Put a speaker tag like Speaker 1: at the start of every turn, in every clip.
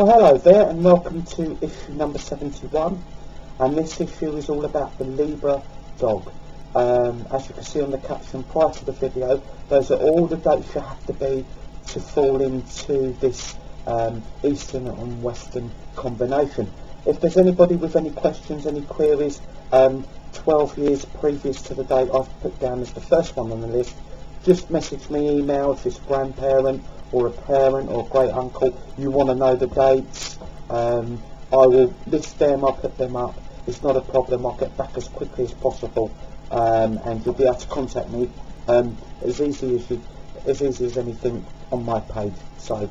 Speaker 1: Well, hello there and welcome to issue number 71, and this issue is all about the Libra dog. As you can see on the caption prior to the video, those are all the dates you have to be to fall into this Eastern and Western combination. If there's anybody with any questions, any queries, 12 years previous to the date I've put down as the first one on the list, just message me, email if it's a grandparent or a parent or a great uncle, you want to know the dates. I will list them, I'll put them up, it's not a problem, I'll get back as quickly as possible, and you'll be able to contact me as easy as anything on my page. So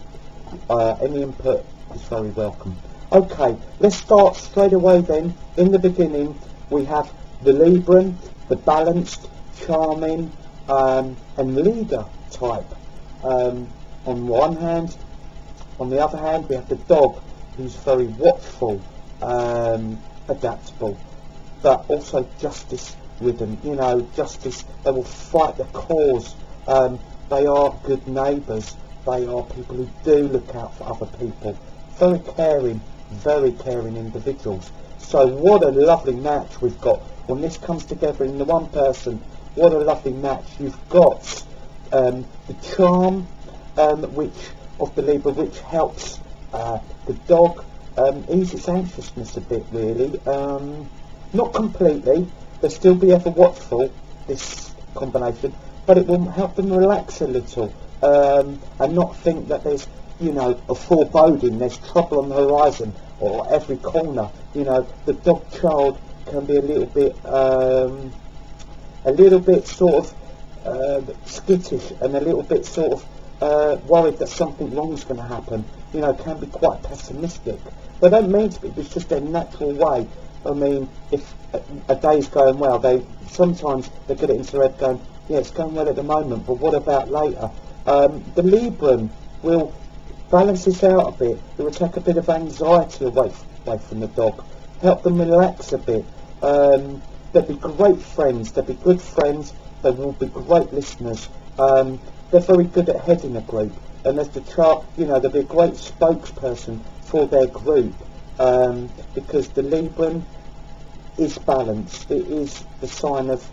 Speaker 1: any input is very welcome. Okay, let's start straight away then. In the beginning we have the Libran, the balanced, charming and leader type on one hand. On the other hand we have the dog, who's very watchful, adaptable, but also justice ridden. You know, justice, they will fight the cause. They are good neighbours, they are people who do look out for other people, very caring individuals. So what a lovely match we've got when this comes together in the one person. What a lovely match. You've got the charm which of the Libra, which helps the dog ease its anxiousness a bit, really. Not completely, they'll still be ever watchful, this combination, but it will help them relax a little and not think that there's, you know, a foreboding, there's trouble on the horizon or every corner. You know, the dog child can be a little bit sort of skittish and a little bit sort of worried that something wrong is going to happen. You know, can be quite pessimistic. They don't mean to be, it's just their natural way. I mean, if a day's going well, sometimes they get it into their head going, yeah, it's going well at the moment, but what about later? The Libran will balance this out a bit. It will take a bit of anxiety away from the dog, help them relax a bit. They'll be great friends, they'll be good friends, they will be great listeners. They're very good at heading a group, and as the chart, you know, they'll be a great spokesperson for their group, because the Libran is balanced. It is the sign of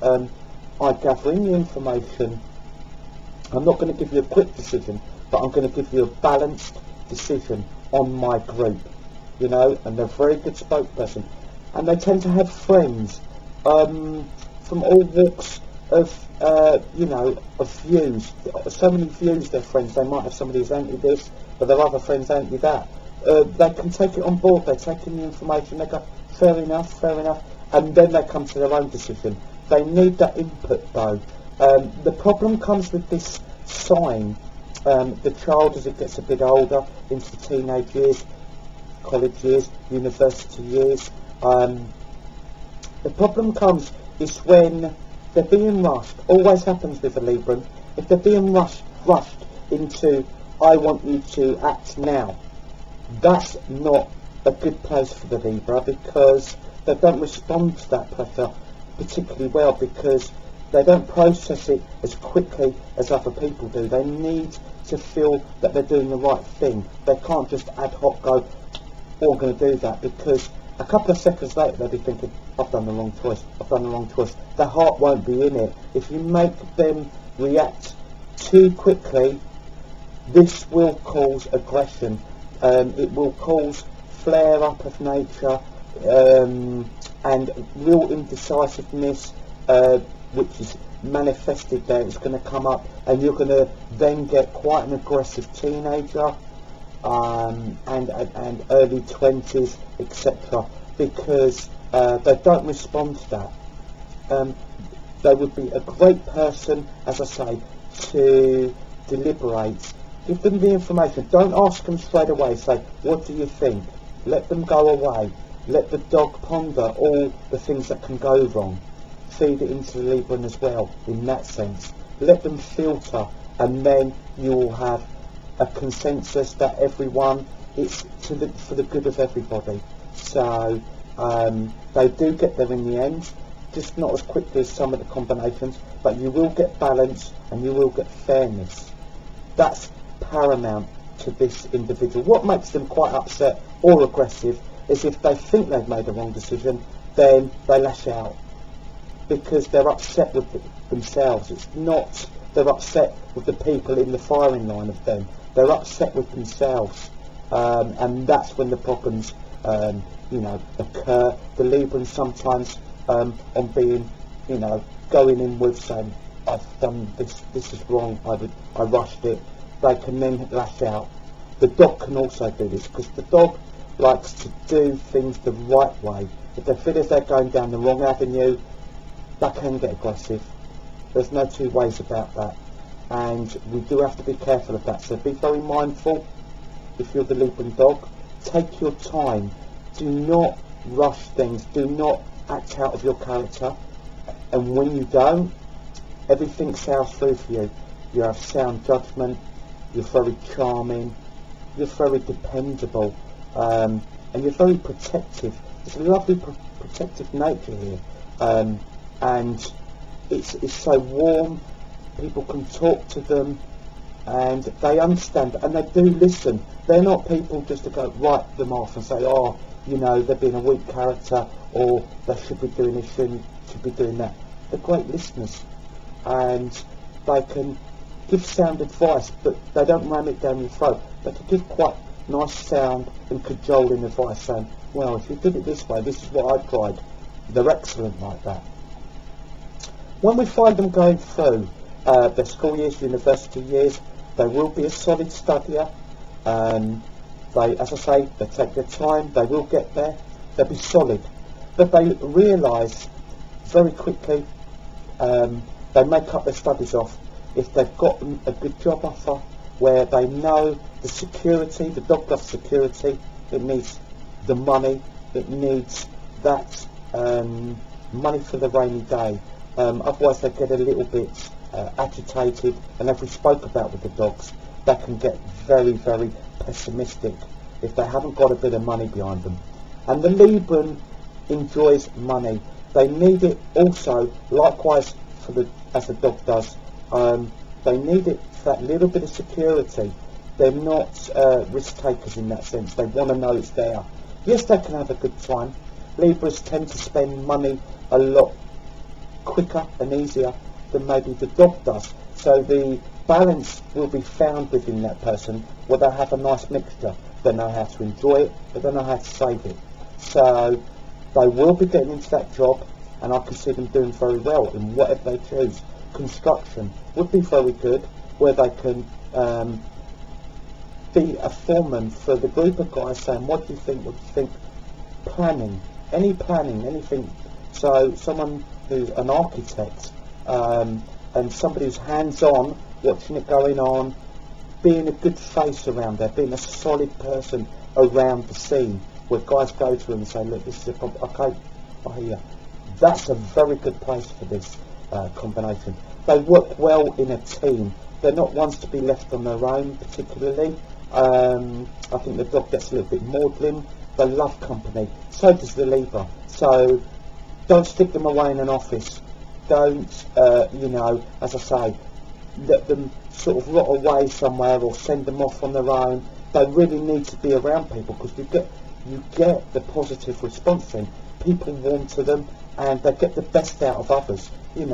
Speaker 1: I gathering the information. I'm not going to give you a quick decision, but I'm going to give you a balanced decision on my group, you know, and they're a very good spokesperson. And they tend to have friends from all walks of, you know, of views. So many views, their friends. They might have somebody who's anti this, but their other friends anti that. They can take it on board, they take in the information, they go, fair enough, and then they come to their own decision. They need that input though. The problem comes with this sign, the child, as it gets a bit older, into teenage years, college years, university years. The problem comes is when they're being rushed. Always happens with a Libran. If they're being rushed into, I want you to act now, that's not a good place for the Libra, because they don't respond to that pressure particularly well, because they don't process it as quickly as other people do. They need to feel that they're doing the right thing. They can't just ad hoc go, oh, I'm going to do that, because a couple of seconds later they'll be thinking, I've done the wrong choice. Their heart won't be in it. If you make them react too quickly, this will cause aggression. It will cause flare up of nature and real indecisiveness, which is manifested there. It's going to come up, and you're going to then get quite an aggressive teenager and early 20s, etc., because they don't respond to that. They would be a great person, as I say, to deliberate. Give them the information. Don't ask them straight away. Say, what do you think? Let them go away. Let the dog ponder all the things that can go wrong. Feed it into the Libran as well, in that sense. Let them filter, and then you will have a consensus that everyone, it's for the good of everybody. So they do get there in the end, just not as quickly as some of the combinations, but you will get balance and you will get fairness. That's paramount to this individual. What makes them quite upset or aggressive is if they think they've made a wrong decision, then they lash out because they're upset with themselves. It's not they're upset with the people in the firing line of them. They're upset with themselves, and that's when the problems, occur. The Librans sometimes, on being, going in with saying, I've done this is wrong, I rushed it, they can then lash out. The dog can also do this, because the dog likes to do things the right way. If they feel as they're going down the wrong avenue, they can get aggressive. There's no two ways about that, and we do have to be careful of that. So be very mindful. If you're the Libran dog, take your time. Do not rush things. Do not act out of your character. And when you don't, everything sails through for you. You have sound judgment. You're very charming. You're very dependable, and you're very protective. There's a lovely protective nature here, and it's so warm. People can talk to them, and they understand, and they do listen. They're not people just to go write them off and say, oh, they're being a weak character, or they should be doing this, should be doing that. They're great listeners, and they can give sound advice, but they don't ram it down your throat. They can give quite nice sound and cajoling advice, saying, well, if you did it this way, this is what I tried. They're excellent like that. When we find them going through their school years, university years, they will be a solid studier. They, as I say, they take their time, they will get there, they'll be solid. But they realise very quickly, they make up their studies off if they've got a good job offer where they know the security, the dog loves security, it needs the money, it needs that money for the rainy day. Otherwise they get a little bit agitated, and as we spoke about with the dogs, they can get very, very pessimistic if they haven't got a bit of money behind them. And the Libran enjoys money. They need it also, likewise, as the dog does. They need it for that little bit of security. They're not risk takers in that sense. They want to know it's there. Yes, they can have a good time. Libras tend to spend money a lot quicker and easier than maybe the dog does. So the balance will be found within that person where they have a nice mixture. They know how to enjoy it, but they know how to save it. So they will be getting into that job, and I can see them doing very well in whatever they choose. Construction would be very good, where they can be a foreman for the group of guys, saying, what do you think, planning, anything. So someone who's an architect, and somebody who's hands-on, watching it going on, being a good face around there, being a solid person around the scene, where guys go to them and say, look, this is a problem, okay, I hear you. That's a very good place for this combination. They work well in a team. They're not ones to be left on their own particularly. I think the dog gets a little bit maudlin. They love company. So does the Libra. So don't stick them away in an office. Don't, as I say, let them sort of rot away somewhere or send them off on their own. They really need to be around people, because you get the positive response then. People warm to them, and they get the best out of others. They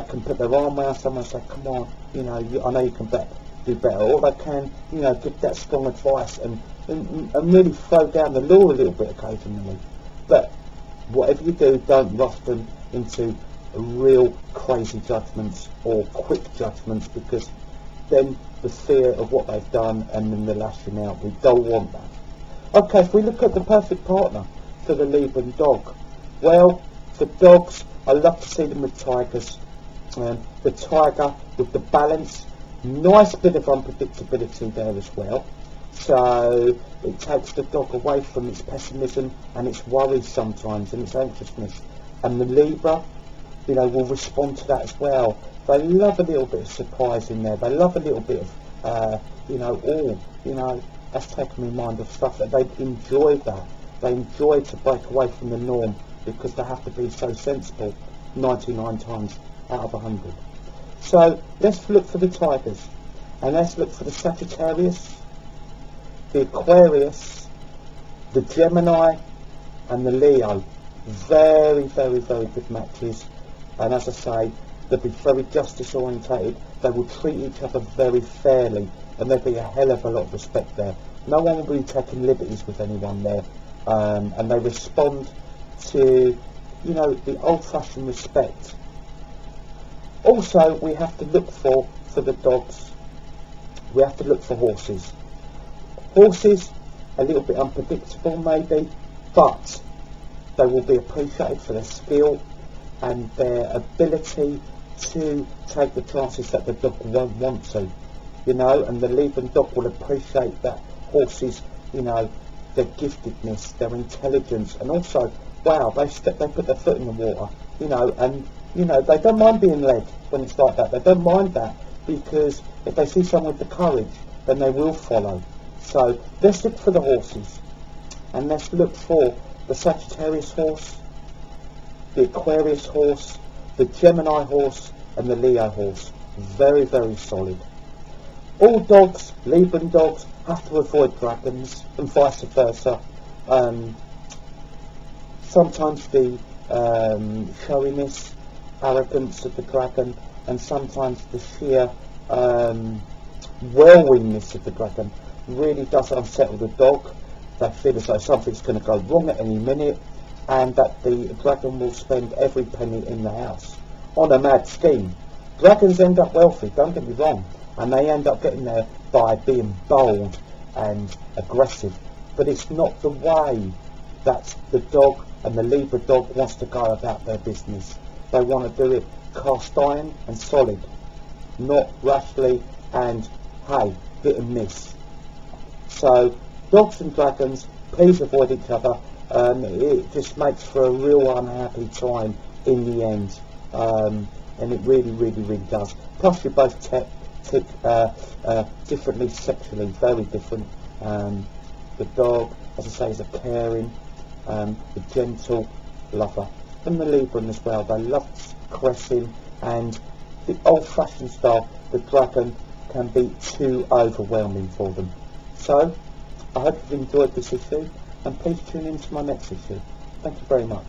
Speaker 1: can put their arm around someone and say, come on, I know you can do better. Or they can, give that strong advice and really throw down the law a little bit occasionally. But whatever you do, don't rush them into real crazy judgments or quick judgments, because then the fear of what they've done and then the lashing out, we don't want that. Okay, if we look at the perfect partner for the Libran dog, well, for dogs, I love to see them with tigers. The tiger with the balance, nice bit of unpredictability there as well. So it takes the dog away from its pessimism and its worries sometimes and its anxiousness. And the Libra, will respond to that as well. They love a little bit of surprise in there. They love a little bit of, that's taking my mind off stuff that they enjoy that. They enjoy to break away from the norm, because they have to be so sensible 99 times out of 100. So let's look for the tigers, and let's look for the Sagittarius, The Aquarius, the Gemini and the Leo, very, very, very good matches. And as I say, they'll be very justice orientated. They will treat each other very fairly, and there'll be a hell of a lot of respect there. No one will be taking liberties with anyone there, and they respond to, you know, the old-fashioned respect. Also, we have to look for the dogs, we have to look for horses. Horses, a little bit unpredictable maybe, but they will be appreciated for their skill and their ability to take the chances that the dog won't want to, you know, and the Libran dog will appreciate that horses, you know, their giftedness, their intelligence, and also, wow, they put their foot in the water, you know, and, you know, they don't mind being led when it's like that. They don't mind that, because if they see someone with the courage, then they will follow. So let's look for the horses, and let's look for the Sagittarius horse, the Aquarius horse, the Gemini horse, and the Leo horse. Very, very solid. All dogs, Libran dogs, have to avoid dragons, and vice versa. Sometimes the showiness, arrogance of the dragon, and sometimes the sheer whirlwindness of the dragon really does unsettle the dog. They feel as though something's going to go wrong at any minute, and that the dragon will spend every penny in the house on a mad scheme. Dragons end up wealthy, don't get me wrong, and they end up getting there by being bold and aggressive, but it's not the way that the dog and the Libra dog wants to go about their business. They want to do it cast iron and solid, not rashly and, hey, hit and miss. So dogs and dragons, please avoid each other. It just makes for a real unhappy time in the end, and it really, really, really does. Plus you're both differently sexually, very different. The dog, as I say, is a caring, a gentle lover, and the Libran as well. They love caressing, and the old-fashioned style, the dragon, can be too overwhelming for them. So I hope you've enjoyed this issue, and please tune in to my next issue. Thank you very much.